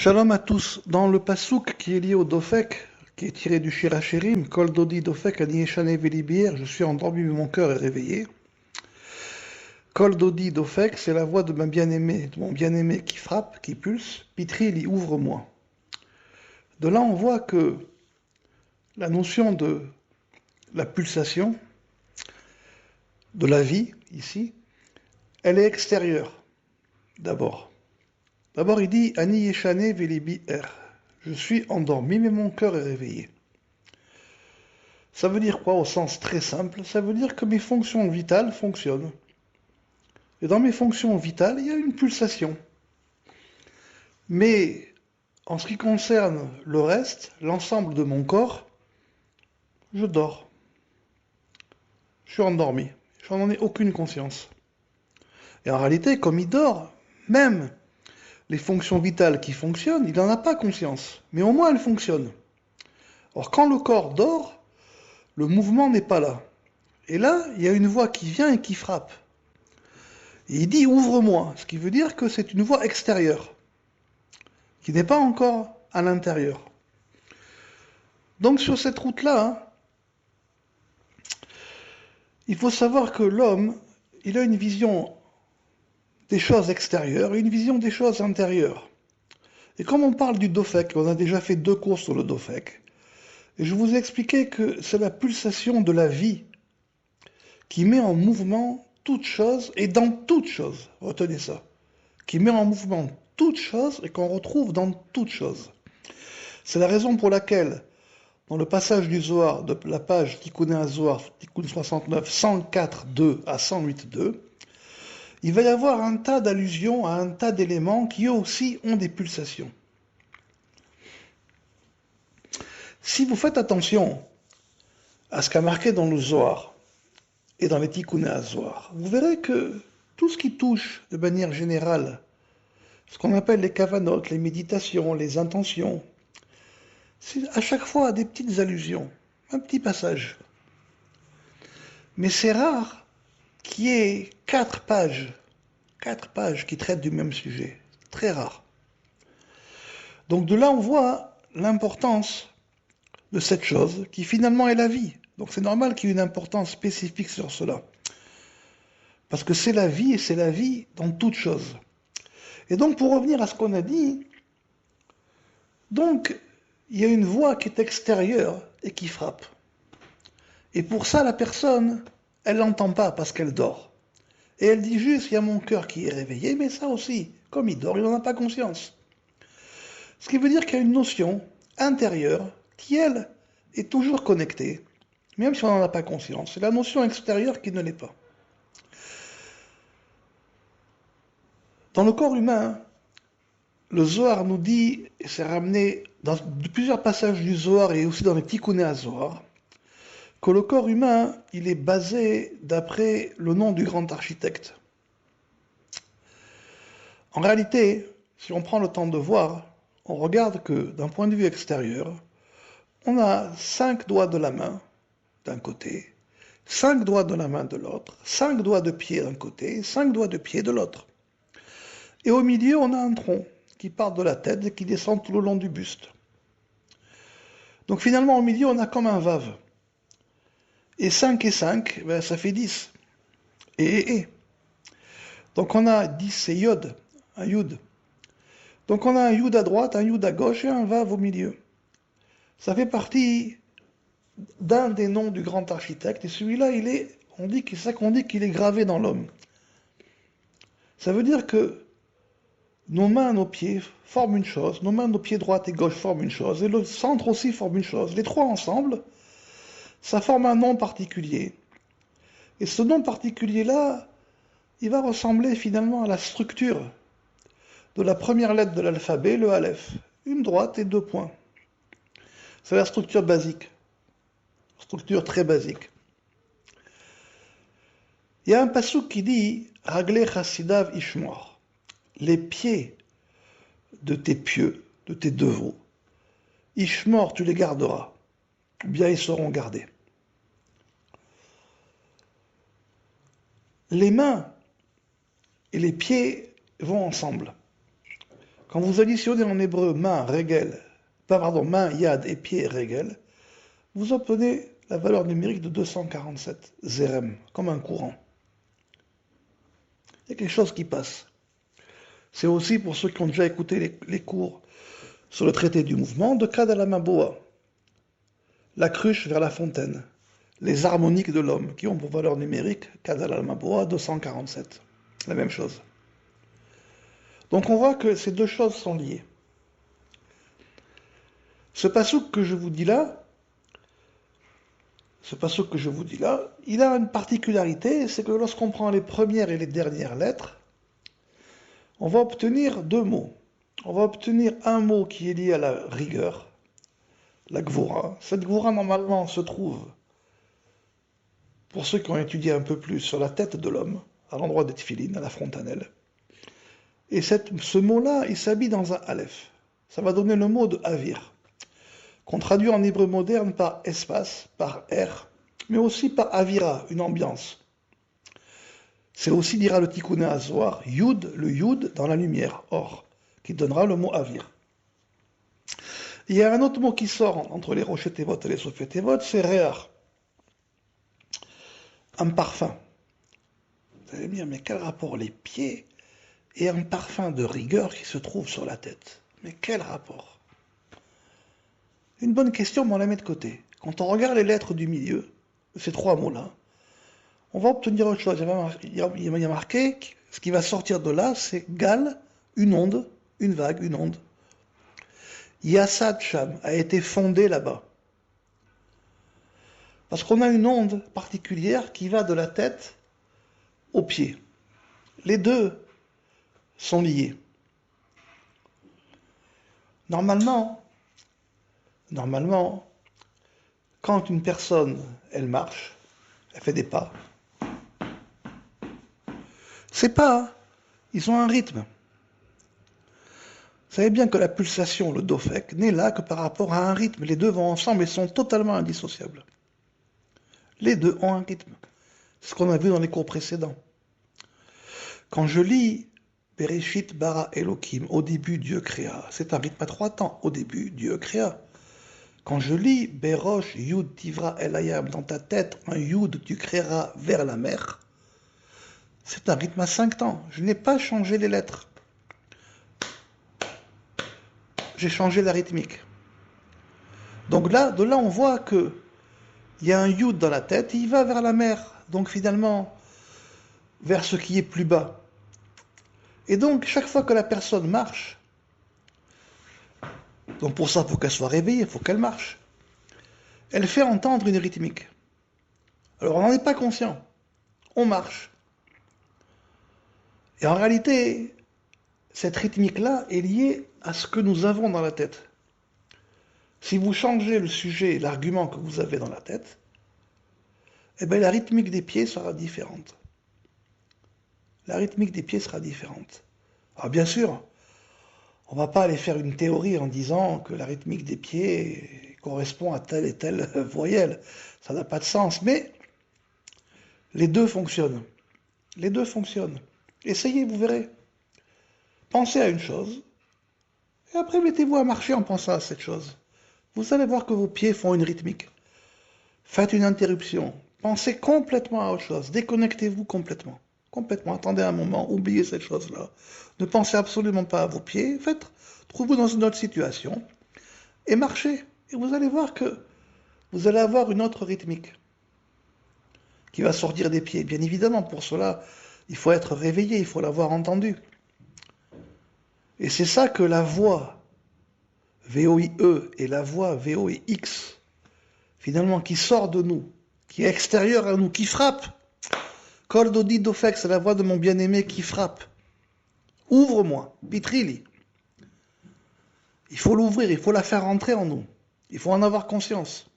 Shalom à tous. Dans le pasouk qui est lié au Dofek, qui est tiré du Shir HaShirim, Kol Dodi Dofek Ani Yeshane Velibier, je suis endormi mais mon cœur est réveillé. Kol Dodi Dofek, c'est la voix de ma bien-aimée, de mon bien-aimé qui frappe, qui pulse. Pitri li ouvre-moi. De là, on voit que la notion de la pulsation, de la vie, ici, elle est extérieure, d'abord. D'abord, il dit Ani Yeshane Velibi Er. Je suis endormi mais mon cœur est réveillé. Ça veut dire quoi au sens très simple? Ça veut dire que mes fonctions vitales fonctionnent. Et dans mes fonctions vitales, il y a une pulsation. Mais en ce qui concerne le reste, l'ensemble de mon corps, je dors. Je suis endormi. Je n'en ai aucune conscience. Et en réalité, comme il dort, même les fonctions vitales qui fonctionnent, il n'en a pas conscience. Mais au moins, elles fonctionnent. Or, quand le corps dort, le mouvement n'est pas là. Et là, il y a une voix qui vient et qui frappe. Et il dit ouvre-moi, ce qui veut dire que c'est une voix extérieure, qui n'est pas encore à l'intérieur. Donc sur cette route-là, il faut savoir que l'homme, il a une vision des choses extérieures et une vision des choses intérieures. Et comme on parle du Dofek, on a déjà fait 2 cours sur le Dofek, et je vous ai expliqué que c'est la pulsation de la vie qui met en mouvement toute chose et dans toute chose, retenez ça, qui met en mouvement toute chose et qu'on retrouve dans toute chose. C'est la raison pour laquelle, dans le passage du Zohar, de la page Tikkun HaZohar, Tikkun 69, 104.2 à 108.2, il va y avoir un tas d'allusions à un tas d'éléments qui eux aussi ont des pulsations. Si vous faites attention à ce qu'a marqué dans le Zohar et dans les Tikkun HaZohar, vous verrez que tout ce qui touche de manière générale ce qu'on appelle les kavanotes, les méditations, les intentions, c'est à chaque fois des petites allusions, un petit passage. Mais c'est rare qu'il y ait 4 pages qui traitent du même sujet. Très rare. Donc de là, on voit l'importance de cette chose qui finalement est la vie. Donc c'est normal qu'il y ait une importance spécifique sur cela. Parce que c'est la vie et c'est la vie dans toute chose. Et donc pour revenir à ce qu'on a dit, donc il y a une voix qui est extérieure et qui frappe. Et pour ça, la personne, elle l'entend pas parce qu'elle dort. Et elle dit juste, il y a mon cœur qui est réveillé, mais ça aussi, comme il dort, il n'en a pas conscience. Ce qui veut dire qu'il y a une notion intérieure qui, elle, est toujours connectée, même si on n'en a pas conscience. C'est la notion extérieure qui ne l'est pas. Dans le corps humain, le Zohar nous dit, et c'est ramené dans plusieurs passages du Zohar et aussi dans les Tikkun HaZohar, que le corps humain, il est basé d'après le nom du grand architecte. En réalité, si on prend le temps de voir, on regarde que d'un point de vue extérieur, on a 5 doigts de la main d'un côté, 5 doigts de la main de l'autre, 5 doigts de pied d'un côté, 5 doigts de pied de l'autre. Et au milieu, on a un tronc qui part de la tête et qui descend tout le long du buste. Donc finalement, au milieu, on a comme un vave. Et 5 et 5, ben, ça fait 10. Et. Donc on a 10, c'est yod, un yud. Donc on a un yud à droite, un yud à gauche et un vav au milieu. Ça fait partie d'un des noms du grand architecte. Et celui-là, c'est ça qu'on dit qu'il est gravé dans l'homme. Ça veut dire que nos mains, nos pieds forment une chose, nos mains, nos pieds droite et gauche forment une chose, et le centre aussi forme une chose. Les 3 ensemble, ça forme un nom particulier. Et ce nom particulier-là, il va ressembler finalement à la structure de la première lettre de l'alphabet, le Aleph. Une droite et 2 points. C'est la structure basique. Structure très basique. Il y a un passouk qui dit « Ragle chassidav ishmor » les pieds de tes pieux, de tes devots. Ishmor, tu les garderas. Ou bien ils seront gardés. Les mains et les pieds vont ensemble. Quand vous additionnez en hébreu main, régel, main, yad et pied, régel, vous obtenez la valeur numérique de 247, zérem, comme un courant. Il y a quelque chose qui passe. C'est aussi pour ceux qui ont déjà écouté les cours sur le traité du mouvement de Kadalamaboa, la cruche vers la fontaine, les harmoniques de l'homme qui ont pour valeur numérique Kadalamaboa 247. La même chose. Donc on voit que ces deux choses sont liées. Ce passouk que je vous dis là, il a une particularité, c'est que lorsqu'on prend les premières et les dernières lettres, on va obtenir deux mots. On va obtenir un mot qui est lié à la rigueur, la gvura. Cette gvura, normalement, se trouve, pour ceux qui ont étudié un peu plus, sur la tête de l'homme, à l'endroit des tefilines, à la frontanelle. Et ce mot-là, il s'habille dans un aleph. Ça va donner le mot de avir, qu'on traduit en hébreu moderne par espace, par air, mais aussi par avira, une ambiance. C'est aussi, dira le Tikkun HaZohar, Yud, le Yud dans la lumière, or, qui donnera le mot avir. Il y a un autre mot qui sort entre les rochers Tevot et les Sofet Tevot, c'est Réar, un parfum. Vous allez me dire, mais quel rapport les pieds et un parfum de rigueur qui se trouve sur la tête? Mais quel rapport? Une bonne question, mais on la met de côté. Quand on regarde les lettres du milieu, ces trois mots-là, on va obtenir autre chose. Il y a marqué, ce qui va sortir de là, c'est Gal, une onde, une vague, une onde. Yassad Sham a été fondé là-bas. Parce qu'on a une onde particulière qui va de la tête aux pieds. Les deux sont liés. Normalement, quand une personne, elle marche, elle fait des pas, ces pas, ils ont un rythme. Vous savez bien que la pulsation, le dofek, n'est là que par rapport à un rythme. Les deux vont ensemble et sont totalement indissociables. Les deux ont un rythme. C'est ce qu'on a vu dans les cours précédents. Quand je lis Bereshit bara Elohim, au début Dieu créa, c'est un rythme à 3 temps. Au début Dieu créa. Quand je lis Berosh Yud Tivra El Hayam, dans ta tête, un Yud tu créeras vers la mer, c'est un rythme à 5 temps. Je n'ai pas changé les lettres. J'ai changé la rythmique. Donc de là, on voit que il y a un Yud dans la tête, et il va vers la mer. Donc finalement, vers ce qui est plus bas. Et donc, chaque fois que la personne marche, donc pour ça, il faut qu'elle soit réveillée, il faut qu'elle marche, elle fait entendre une rythmique. Alors, on n'en est pas conscient. On marche. Et en réalité, cette rythmique-là est liée à ce que nous avons dans la tête. Si vous changez le sujet, l'argument que vous avez dans la tête, eh bien la rythmique des pieds sera différente. La rythmique des pieds sera différente. Alors bien sûr, on ne va pas aller faire une théorie en disant que la rythmique des pieds correspond à telle et telle voyelle. Ça n'a pas de sens, mais les deux fonctionnent. Les deux fonctionnent. Essayez, vous verrez. Pensez à une chose, et après mettez-vous à marcher en pensant à cette chose. Vous allez voir que vos pieds font une rythmique. Faites une interruption. Pensez complètement à autre chose. Déconnectez-vous complètement. Complètement. Attendez un moment. Oubliez cette chose-là. Ne pensez absolument pas à vos pieds. Trouvez-vous dans une autre situation et marchez. Et vous allez voir que vous allez avoir une autre rythmique qui va sortir des pieds. Bien évidemment, pour cela, il faut être réveillé. Il faut l'avoir entendu. Et c'est ça que la voix VOIE et la voix VOIX, finalement, qui sort de nous, qui est extérieure à nous, qui frappe. Kol Dodi Dofek, c'est la voix de mon bien-aimé qui frappe. Ouvre-moi, Pitrili. Il faut l'ouvrir, il faut la faire rentrer en nous. Il faut en avoir conscience.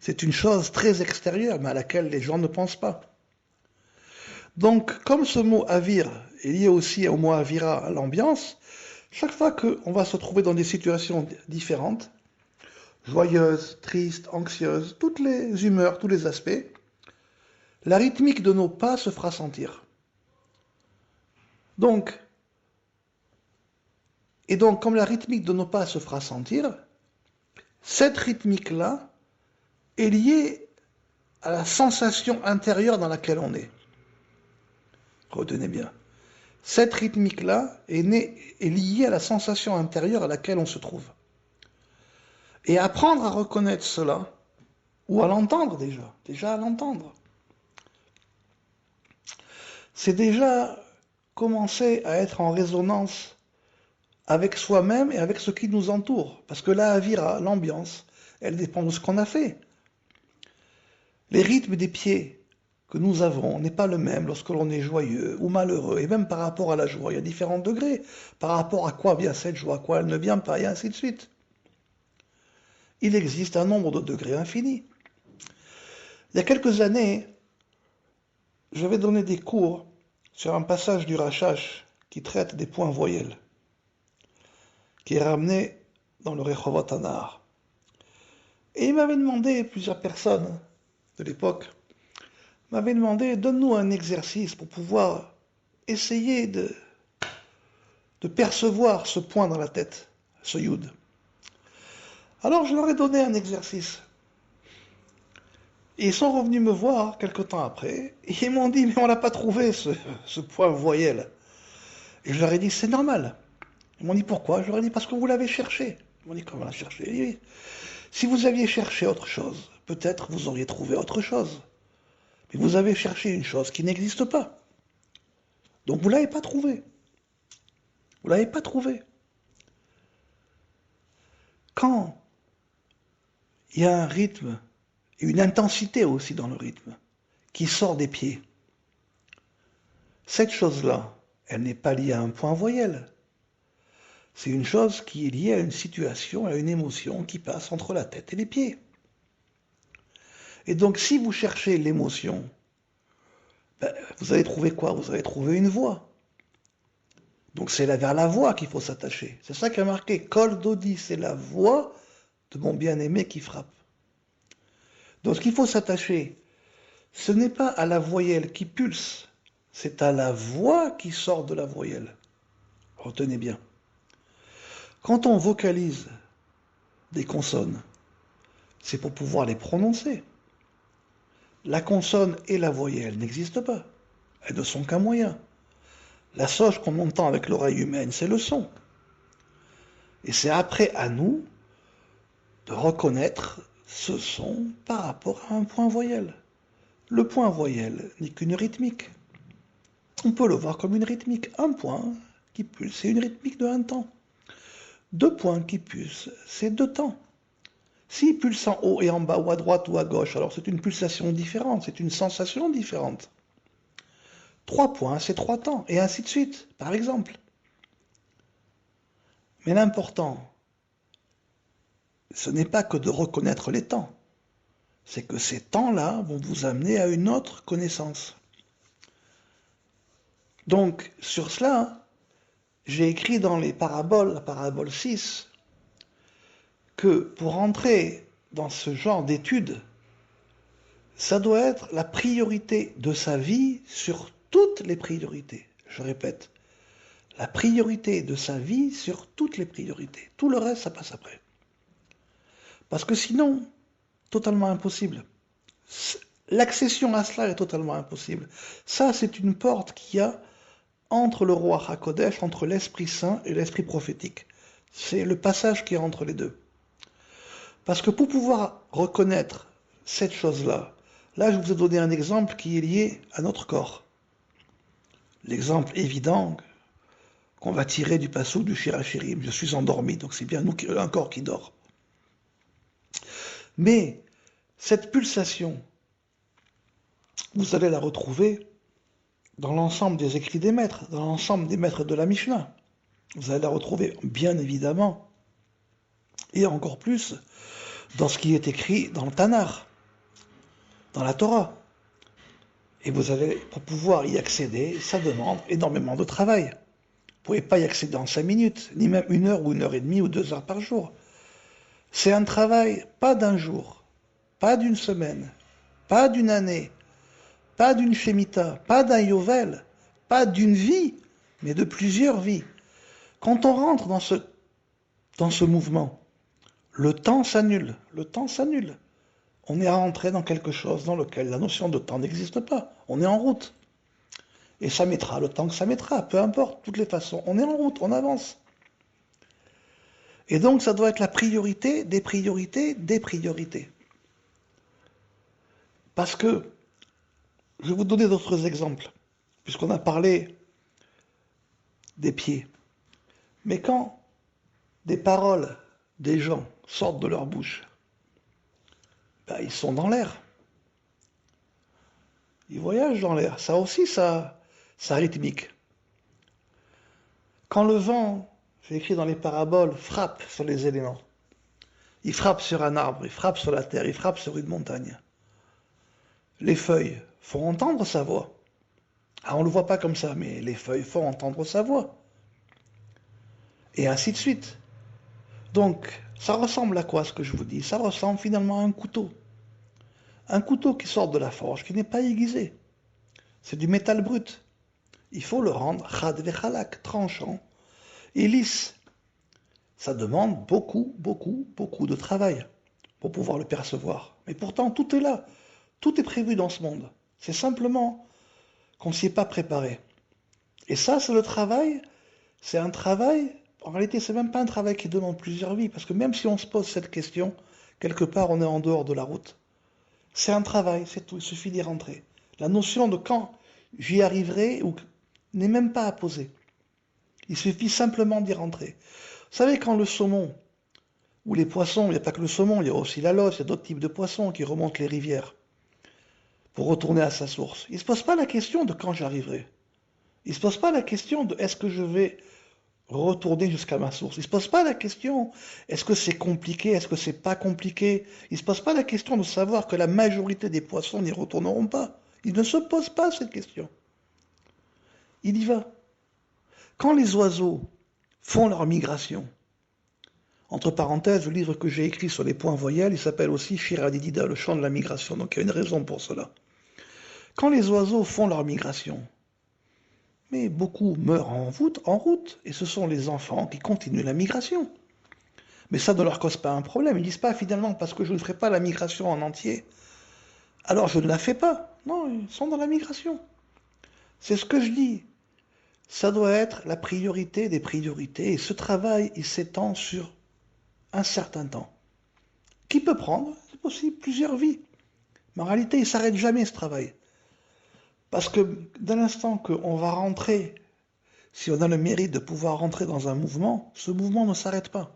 C'est une chose très extérieure, mais à laquelle les gens ne pensent pas. Donc, comme ce mot avir est lié aussi au mot avira, à l'ambiance, chaque fois qu'on va se trouver dans des situations différentes, joyeuses, tristes, anxieuses, toutes les humeurs, tous les aspects, la rythmique de nos pas se fera sentir. Donc, Et donc, comme la rythmique de nos pas se fera sentir, cette rythmique-là est liée à la sensation intérieure dans laquelle on est. Retenez bien. Cette rythmique-là est liée à la sensation intérieure à laquelle on se trouve. Et apprendre à reconnaître cela, ou à l'entendre déjà à l'entendre, c'est déjà commencer à être en résonance avec soi-même et avec ce qui nous entoure. Parce que la avira, l'ambiance, elle dépend de ce qu'on a fait. Les rythmes des pieds que nous avons n'est pas le même lorsque l'on est joyeux ou malheureux, et même par rapport à la joie, il y a différents degrés, par rapport à quoi vient cette joie, à quoi elle ne vient pas, et ainsi de suite. Il existe un nombre de degrés infini. Il y a quelques années, je vais donner des cours sur un passage du Rachash qui traite des points voyelles, qui est ramené dans le Rechovot Hanar. Et il m'avait demandé, plusieurs personnes de l'époque, m'avaient demandé, donne-nous un exercice pour pouvoir essayer de percevoir ce point dans la tête, ce yud. Alors je leur ai donné un exercice. Et ils sont revenus me voir quelque temps après, et ils m'ont dit, mais on n'a pas trouvé ce point voyelle. Et je leur ai dit, c'est normal. Ils m'ont dit, pourquoi? Je leur ai dit, parce que vous l'avez cherché. Ils m'ont dit, comment on l'a cherché? Oui. Si vous aviez cherché autre chose, peut-être vous auriez trouvé autre chose. Mais vous avez cherché une chose qui n'existe pas. Donc vous ne l'avez pas trouvée. Vous ne l'avez pas trouvée. Quand il y a un rythme, et une intensité aussi dans le rythme, qui sort des pieds, cette chose-là, elle n'est pas liée à un point voyelle. C'est une chose qui est liée à une situation, à une émotion qui passe entre la tête et les pieds. Et donc, si vous cherchez l'émotion, vous allez trouver quoi? Vous allez trouver une voix. Donc, c'est vers la voix qu'il faut s'attacher. C'est ça qui a marqué. Kol Dodi, c'est la voix de mon bien-aimé qui frappe. Donc, ce qu'il faut s'attacher, ce n'est pas à la voyelle qui pulse, c'est à la voix qui sort de la voyelle. Retenez bien. Quand on vocalise des consonnes, c'est pour pouvoir les prononcer. La consonne et la voyelle n'existent pas. Elles ne sont qu'un moyen. La soche qu'on entend avec l'oreille humaine, c'est le son. Et c'est après à nous de reconnaître ce son par rapport à un point voyelle. Le point voyelle n'est qu'une rythmique. On peut le voir comme une rythmique. Un point qui pulse, c'est une rythmique de un temps. Deux points qui pulsent, c'est deux temps. S'il pulse en haut et en bas, ou à droite ou à gauche, alors c'est une pulsation différente, c'est une sensation différente. Trois points, c'est trois temps, et ainsi de suite, par exemple. Mais l'important, ce n'est pas que de reconnaître les temps, c'est que ces temps-là vont vous amener à une autre connaissance. Donc, sur cela, j'ai écrit dans les paraboles, la parabole 6, que pour entrer dans ce genre d'études, ça doit être la priorité de sa vie sur toutes les priorités. Je répète, la priorité de sa vie sur toutes les priorités. Tout le reste, ça passe après. Parce que sinon, totalement impossible. L'accession à cela est totalement impossible. Ça, c'est une porte qu'il y a entre le roi HaKodesh, entre l'Esprit Saint et l'Esprit prophétique. C'est le passage qui est entre les deux. Parce que pour pouvoir reconnaître cette chose-là, là je vous ai donné un exemple qui est lié à notre corps. L'exemple évident qu'on va tirer du passouk du Shirachirim. Je suis endormi, donc c'est bien nous un corps qui dort. Mais cette pulsation, vous allez la retrouver dans l'ensemble des écrits des maîtres, dans l'ensemble des maîtres de la Mishnah. Vous allez la retrouver bien évidemment, et encore plus, dans ce qui est écrit dans le Tanakh, dans la Torah. Et vous allez, pour pouvoir y accéder, ça demande énormément de travail. Vous ne pouvez pas y accéder en 5 minutes, ni même 1 heure ou 1h30 ou 2 heures par jour. C'est un travail, pas d'un jour, pas d'une semaine, pas d'une année, pas d'une Shemitah, pas d'un Yovel, pas d'une vie, mais de plusieurs vies. Quand on rentre dans ce mouvement, le temps s'annule. Le temps s'annule. On est rentré dans quelque chose dans lequel la notion de temps n'existe pas. On est en route. Et ça mettra le temps que ça mettra, peu importe, de toutes les façons. On est en route, on avance. Et donc ça doit être la priorité des priorités des priorités. Parce que, je vais vous donner d'autres exemples, puisqu'on a parlé des pieds. Mais quand des paroles des gens sortent de leur bouche, ben, ils sont dans l'air. Ils voyagent dans l'air. Ça aussi, ça rythmique. Quand le vent, j'ai écrit dans les paraboles, frappe sur les éléments, il frappe sur un arbre, il frappe sur la terre, il frappe sur une montagne. Les feuilles font entendre sa voix. Ah, on ne le voit pas comme ça, mais les feuilles font entendre sa voix. Et ainsi de suite. Donc, ça ressemble à quoi ce que je vous dis? Ça ressemble finalement à un couteau. Un couteau qui sort de la forge, qui n'est pas aiguisé. C'est du métal brut. Il faut le rendre chad vechalak, tranchant et lisse. Ça demande beaucoup de travail pour pouvoir le percevoir. Mais pourtant, tout est là. Tout est prévu dans ce monde. C'est simplement qu'on ne s'y est pas préparé. Et ça, c'est le travail. C'est un travail, en réalité, c'est même pas un travail qui demande plusieurs vies, parce que même si on se pose cette question, quelque part, on est en dehors de la route. C'est un travail, c'est tout, il suffit d'y rentrer. La notion de quand j'y arriverai n'est même pas à poser. Il suffit simplement d'y rentrer. Vous savez, quand le saumon, ou les poissons, il n'y a pas que le saumon, il y a aussi la loche, il y a d'autres types de poissons qui remontent les rivières pour retourner à sa source. Il ne se pose pas la question de quand j'arriverai. Il ne se pose pas la question de est-ce que je vais retourner jusqu'à ma source. Il ne se pose pas la question est-ce que c'est compliqué, est-ce que c'est pas compliqué. Il ne se pose pas la question de savoir que la majorité des poissons n'y retourneront pas. Il ne se pose pas cette question. Il y va. Quand les oiseaux font leur migration, entre parenthèses, le livre que j'ai écrit sur les points voyelles, il s'appelle aussi Shir Adidida, le chant de la migration, donc il y a une raison pour cela. Quand les oiseaux font leur migration, mais beaucoup meurent en route, et ce sont les enfants qui continuent la migration. Mais ça ne leur cause pas un problème. Ils ne disent pas finalement parce que je ne ferai pas la migration en entier, alors je ne la fais pas. Non, ils sont dans la migration. C'est ce que je dis. Ça doit être la priorité des priorités, et ce travail, il s'étend sur un certain temps, qui peut prendre, c'est possible, plusieurs vies. Mais en réalité, il ne s'arrête jamais ce travail. Parce que dès l'instant qu'on va rentrer, si on a le mérite de pouvoir rentrer dans un mouvement, ce mouvement ne s'arrête pas.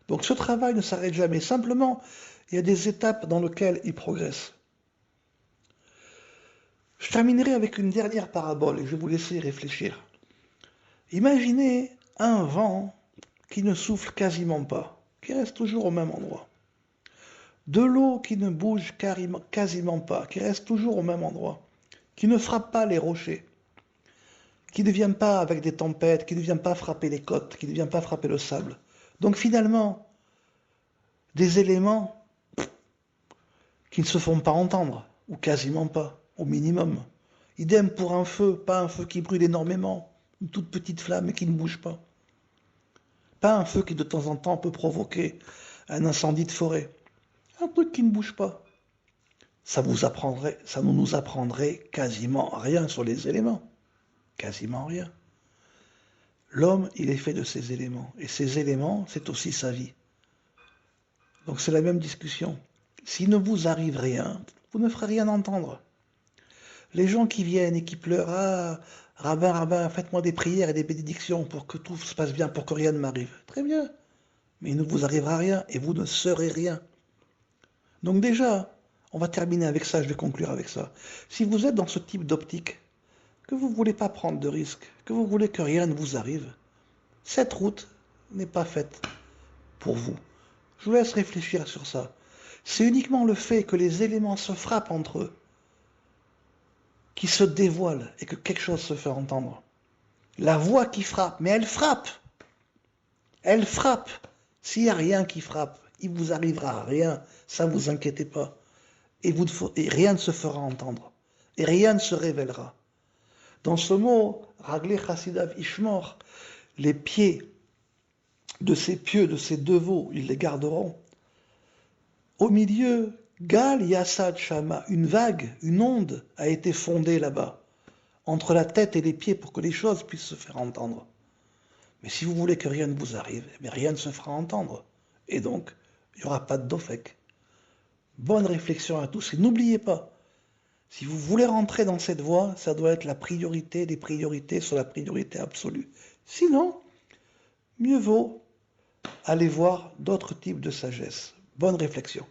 Donc ce travail ne s'arrête jamais. Simplement, il y a des étapes dans lesquelles il progresse. Je terminerai avec une dernière parabole et je vais vous laisser réfléchir. Imaginez un vent qui ne souffle quasiment pas, qui reste toujours au même endroit. De l'eau qui ne bouge quasiment pas, qui reste toujours au même endroit, qui ne frappe pas les rochers, qui ne vient pas avec des tempêtes, qui ne vient pas frapper les côtes, qui ne vient pas frapper le sable. Donc finalement, des éléments qui ne se font pas entendre, ou quasiment pas, au minimum. Idem pour un feu, pas un feu qui brûle énormément, une toute petite flamme et qui ne bouge pas. Pas un feu qui de temps en temps peut provoquer un incendie de forêt. Un truc qui ne bouge pas. Ça ne nous apprendrait quasiment rien sur les éléments. Quasiment rien. L'homme, il est fait de ces éléments. Et ces éléments, c'est aussi sa vie. Donc c'est la même discussion. S'il ne vous arrive rien, vous ne ferez rien entendre. Les gens qui viennent et qui pleurent, ah, rabbin, faites-moi des prières et des bénédictions pour que tout se passe bien, pour que rien ne m'arrive. Très bien. Mais il ne vous arrivera rien et vous ne serez rien. Donc déjà, on va terminer avec ça, je vais conclure avec ça. Si vous êtes dans ce type d'optique, que vous ne voulez pas prendre de risques, que vous voulez que rien ne vous arrive, cette route n'est pas faite pour vous. Je vous laisse réfléchir sur ça. C'est uniquement le fait que les éléments se frappent entre eux, qui se dévoilent et que quelque chose se fait entendre. La voix qui frappe, mais elle frappe. Elle frappe. S'il n'y a rien qui frappe, il ne vous arrivera rien, ça ne vous inquiétez pas. Et rien ne se fera entendre. Et rien ne se révélera. Dans ce mot, Raglé Chassidav Ishmor, les pieds de ces pieux, de ces deux veaux, ils les garderont. Au milieu, Gal Yassad Shama, une vague, une onde a été fondée là-bas, entre la tête et les pieds pour que les choses puissent se faire entendre. Mais si vous voulez que rien ne vous arrive, eh bien rien ne se fera entendre. Et donc, il n'y aura pas de dofek. Bonne réflexion à tous et n'oubliez pas, si vous voulez rentrer dans cette voie, ça doit être la priorité des priorités sur la priorité absolue. Sinon, mieux vaut aller voir d'autres types de sagesse. Bonne réflexion.